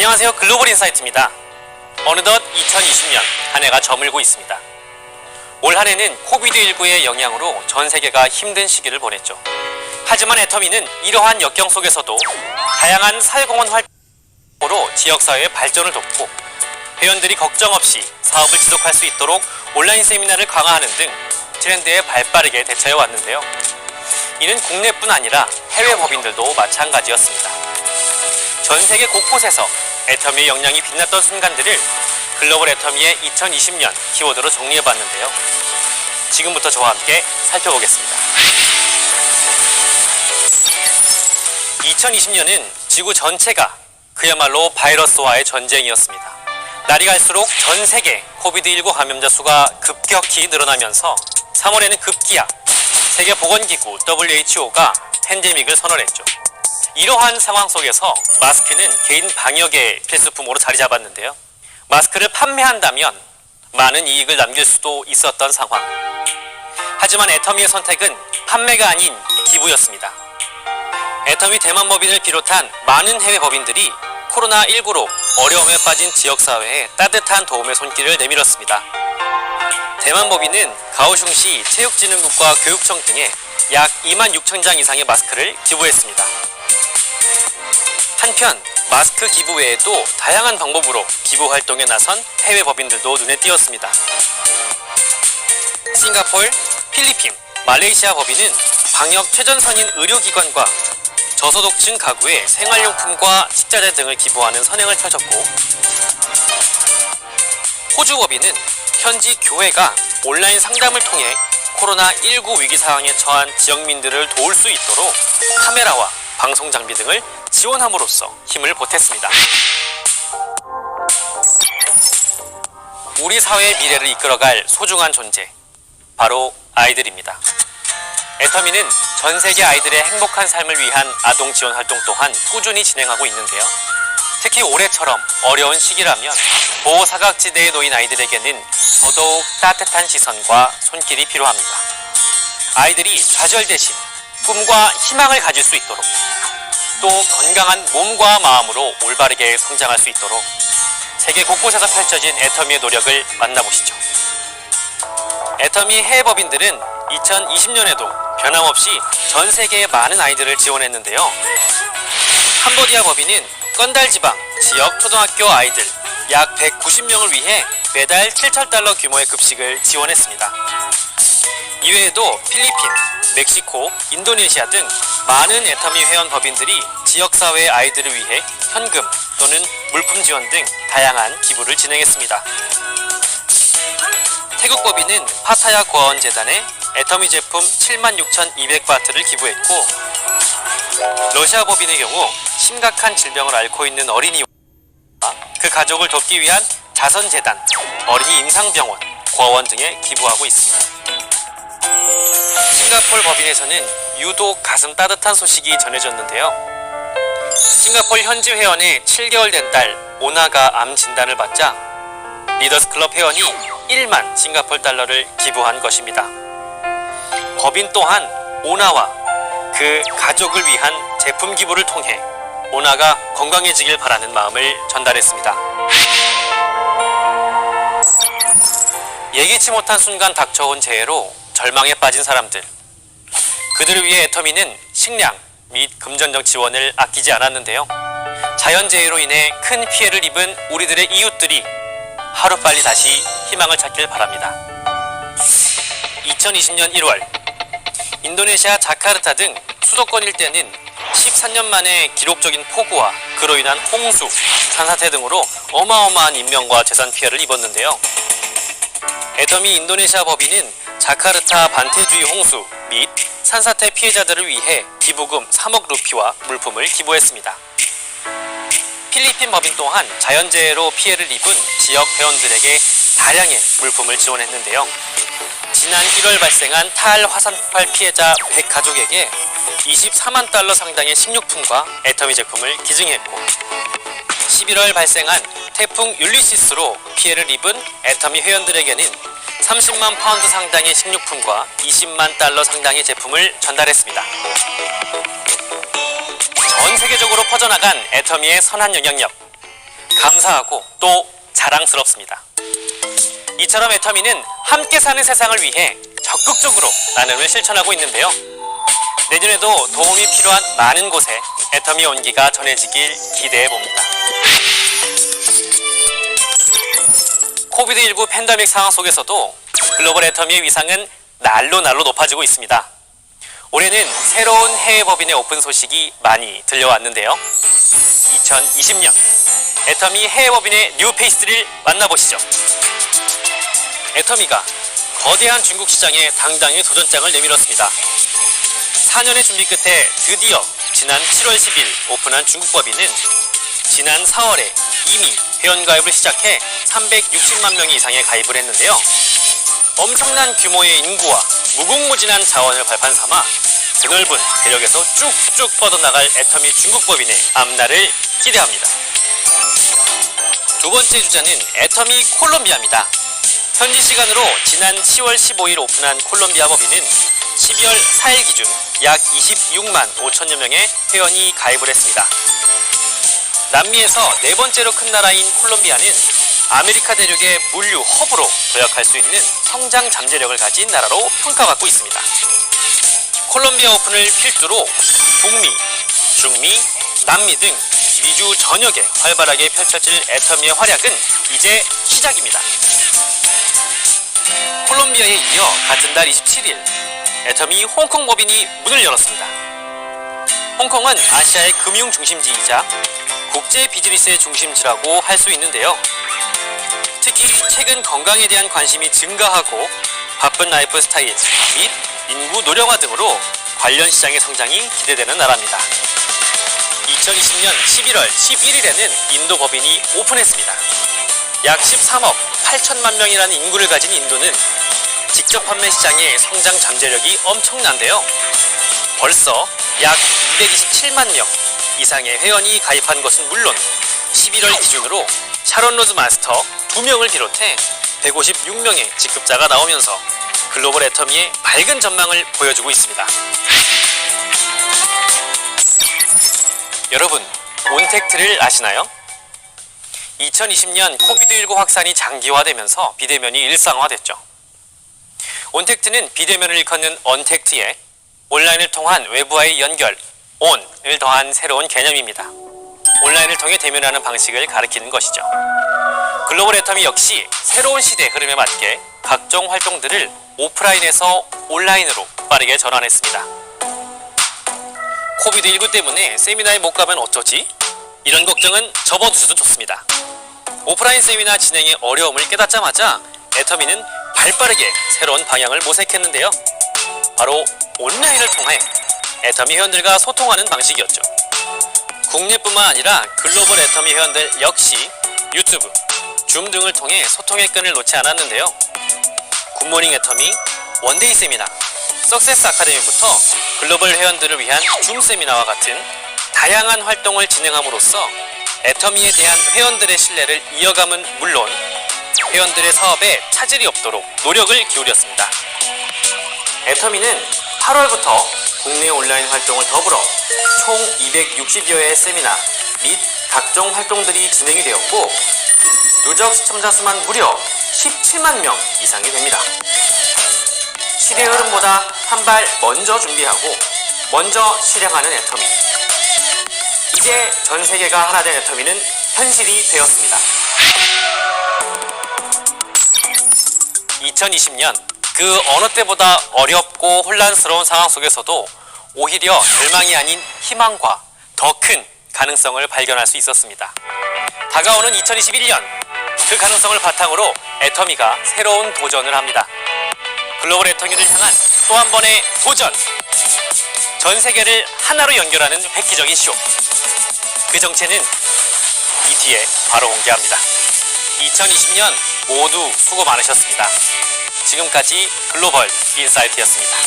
안녕하세요. 글로벌 인사이트입니다. 어느덧 2020년 한 해가 저물고 있습니다. 올 한 해는 코비드19의 영향으로 전 세계가 힘든 시기를 보냈죠. 하지만 애터미는 이러한 역경 속에서도 다양한 사회공헌 활동으로 지역사회의 발전을 돕고 회원들이 걱정 없이 사업을 지속할 수 있도록 온라인 세미나를 강화하는 등 트렌드에 발빠르게 대처해 왔는데요. 이는 국내뿐 아니라 해외 법인들도 마찬가지였습니다. 전 세계 곳곳에서 애터미의 역량이 빛났던 순간들을 글로벌 애터미의 2020년 키워드로 정리해봤는데요. 지금부터 저와 함께 살펴보겠습니다. 2020년은 지구 전체가 그야말로 바이러스와의 전쟁이었습니다. 날이 갈수록 전 세계 코비드19 감염자 수가 급격히 늘어나면서 3월에는 급기야 세계보건기구 WHO가 팬데믹을 선언했죠. 이러한 상황 속에서 마스크는 개인 방역의 필수품으로 자리 잡았는데요. 마스크를 판매한다면 많은 이익을 남길 수도 있었던 상황. 하지만 애터미의 선택은 판매가 아닌 기부였습니다. 애터미 대만 법인을 비롯한 많은 해외 법인들이 코로나19로 어려움에 빠진 지역사회에 따뜻한 도움의 손길을 내밀었습니다. 대만 법인은 가오슝시 체육진흥국과 교육청 등에 약 26,000장 이상의 마스크를 기부했습니다. 한편 마스크 기부 외에도 다양한 방법으로 기부 활동에 나선 해외 법인들도 눈에 띄었습니다. 싱가포르, 필리핀, 말레이시아 법인은 방역 최전선인 의료기관과 저소득층 가구에 생활용품과 식자재 등을 기부하는 선행을 펼쳤고, 호주 법인은 현지 교회가 온라인 상담을 통해 코로나19 위기 상황에 처한 지역민들을 도울 수 있도록 카메라와 방송 장비 등을 지원함으로써 힘을 보탰습니다. 우리 사회의 미래를 이끌어갈 소중한 존재, 바로 아이들입니다. 애터미는 전 세계 아이들의 행복한 삶을 위한 아동 지원 활동 또한 꾸준히 진행하고 있는데요. 특히 올해처럼 어려운 시기라면 보호사각지대에 놓인 아이들에게는 더더욱 따뜻한 시선과 손길이 필요합니다. 아이들이 좌절 대신 꿈과 희망을 가질 수 있도록, 또 건강한 몸과 마음으로 올바르게 성장할 수 있도록 세계 곳곳에서 펼쳐진 애터미의 노력을 만나보시죠. 애터미 해외 법인들은 2020년에도 변함없이 전 세계의 많은 아이들을 지원했는데요. 캄보디아 법인은 건달 지방 지역 초등학교 아이들 약 190명을 위해 매달 $7,000 규모의 급식을 지원했습니다. 이외에도 필리핀, 멕시코, 인도네시아 등 많은 애터미 회원 법인들이 지역사회의 아이들을 위해 현금 또는 물품 지원 등 다양한 기부를 진행했습니다. 태국 법인은 파타야 고아원재단에 애터미 제품 76,200바트를 기부했고, 러시아 법인의 경우 심각한 질병을 앓고 있는 어린이와 그 가족을 돕기 위한 자선재단, 어린이 임상병원, 고아원 등에 기부하고 있습니다. 싱가포르 법인에서는 유독 가슴 따뜻한 소식이 전해졌는데요. 싱가포르 현지 회원의 7개월 된 딸 오나가 암 진단을 받자 리더스 클럽 회원이 1만 싱가포르 달러를 기부한 것입니다. 법인 또한 오나와 그 가족을 위한 제품 기부를 통해 오나가 건강해지길 바라는 마음을 전달했습니다. 예기치 못한 순간 닥쳐온 재해로 절망에 빠진 사람들, 그들을 위해 애터미는 식량 및 금전적 지원을 아끼지 않았는데요. 자연재해로 인해 큰 피해를 입은 우리들의 이웃들이 하루빨리 다시 희망을 찾길 바랍니다. 2020년 1월 인도네시아 자카르타 등 수도권 일대는 13년 만에 기록적인 폭우와 그로 인한 홍수, 산사태 등으로 어마어마한 인명과 재산 피해를 입었는데요. 애터미 인도네시아 법인은 자카르타 반태주의 홍수 및 산사태 피해자들을 위해 기부금 3억 루피와 물품을 기부했습니다. 필리핀 법인 또한 자연재해로 피해를 입은 지역 회원들에게 다량의 물품을 지원했는데요. 지난 1월 발생한 타알 화산 폭발 피해자 100가족에게 24만 달러 상당의 식료품과 애터미 제품을 기증했고, 11월 발생한 태풍 율리시스로 피해를 입은 애터미 회원들에게는 30만 파운드 상당의 식료품과 20만 달러 상당의 제품을 전달했습니다. 전 세계적으로 퍼져나간 애터미의 선한 영향력, 감사하고 또 자랑스럽습니다. 이처럼 애터미는 함께 사는 세상을 위해 적극적으로 나눔을 실천하고 있는데요. 내년에도 도움이 필요한 많은 곳에 애터미 온기가 전해지길 기대해봅니다. 코비드19 팬데믹 상황 속에서도 글로벌 애터미의 위상은 날로 높아지고 있습니다. 올해는 새로운 해외 법인의 오픈 소식이 많이 들려왔는데요. 2020년 애터미 해외 법인의 뉴페이스를 만나보시죠. 애터미가 거대한 중국 시장에 당당히 도전장을 내밀었습니다. 4년의 준비 끝에 드디어 지난 7월 10일 오픈한 중국 법인은 지난 4월에 이미 회원가입을 시작해 360만 명 이상의 가입을 했는데요. 엄청난 규모의 인구와 무궁무진한 자원을 발판 삼아 드넓은 대륙에서 쭉쭉 뻗어나갈 애터미 중국 법인의 앞날을 기대합니다. 두 번째 주자는 애터미 콜롬비아입니다. 현지 시간으로 지난 10월 15일 오픈한 콜롬비아 법인은 12월 4일 기준 약 26만 5천여 명의 회원이 가입을 했습니다. 남미에서 네 번째로 큰 나라인 콜롬비아는 아메리카 대륙의 물류 허브로 도약할 수 있는 성장 잠재력을 가진 나라로 평가받고 있습니다. 콜롬비아 오픈을 필두로 북미, 중미, 남미 등 미주 전역에 활발하게 펼쳐질 애터미의 활약은 이제 시작입니다. 콜롬비아에 이어 같은 달 27일 애터미 홍콩 법인이 문을 열었습니다. 홍콩은 아시아의 금융 중심지이자 국제 비즈니스의 중심지라고 할 수 있는데요. 특히 최근 건강에 대한 관심이 증가하고 바쁜 라이프 스타일 및 인구 노령화 등으로 관련 시장의 성장이 기대되는 나라입니다. 2020년 11월 11일에는 인도 법인이 오픈했습니다. 약 13억 8천만 명이라는 인구를 가진 인도는 직접 판매 시장의 성장 잠재력이 엄청난데요. 벌써 약 227만 명 이상의 회원이 가입한 것은 물론 11월 기준으로 샤론 로즈 마스터 2명을 비롯해 156명의 직급자가 나오면서 글로벌 애터미의 밝은 전망을 보여주고 있습니다. 여러분, 온택트를 아시나요? 2020년 코비드19 확산이 장기화되면서 비대면이 일상화됐죠. 온택트는 비대면을 일컫는 언택트에 온라인을 통한 외부와의 연결, 온을 더한 새로운 개념입니다. 온라인을 통해 대면하는 방식을 가리키는 것이죠. 글로벌 애터미 역시 새로운 시대 흐름에 맞게 각종 활동들을 오프라인에서 온라인으로 빠르게 전환했습니다. 코비드19 때문에 세미나에 못 가면 어쩌지? 이런 걱정은 접어두셔도 좋습니다. 오프라인 세미나 진행의 어려움을 깨닫자마자 애터미는 발빠르게 새로운 방향을 모색했는데요. 바로 온라인을 통해 애터미 회원들과 소통하는 방식이었죠. 국내뿐만 아니라 글로벌 애터미 회원들 역시 유튜브, 줌 등을 통해 소통의 끈을 놓지 않았는데요. 굿모닝 애터미, 원데이 세미나, 석세스 아카데미부터 글로벌 회원들을 위한 줌 세미나와 같은 다양한 활동을 진행함으로써 애터미에 대한 회원들의 신뢰를 이어감은 물론 회원들의 사업에 차질이 없도록 노력을 기울였습니다. 애터미는 8월부터 국내 온라인 활동을 더불어 총 260여회의 세미나 및 각종 활동들이 진행이 되었고 누적 시청자 수만 무려 17만 명 이상이 됩니다. 시대 흐름보다 한 발 먼저 준비하고 먼저 실행하는 애터미. 이제 전 세계가 하나 된 애터미는 현실이 되었습니다. 2020년 그 어느 때보다 어렵고 혼란스러운 상황 속에서도 오히려 절망이 아닌 희망과 더 큰 가능성을 발견할 수 있었습니다. 다가오는 2021년 그 가능성을 바탕으로 애터미가 새로운 도전을 합니다. 글로벌 애터미를 향한 또 한 번의 도전! 전 세계를 하나로 연결하는 획기적인 쇼. 그 정체는 이 뒤에 바로 공개합니다. 2020년 모두 수고 많으셨습니다. 지금까지 글로벌 인사이트였습니다.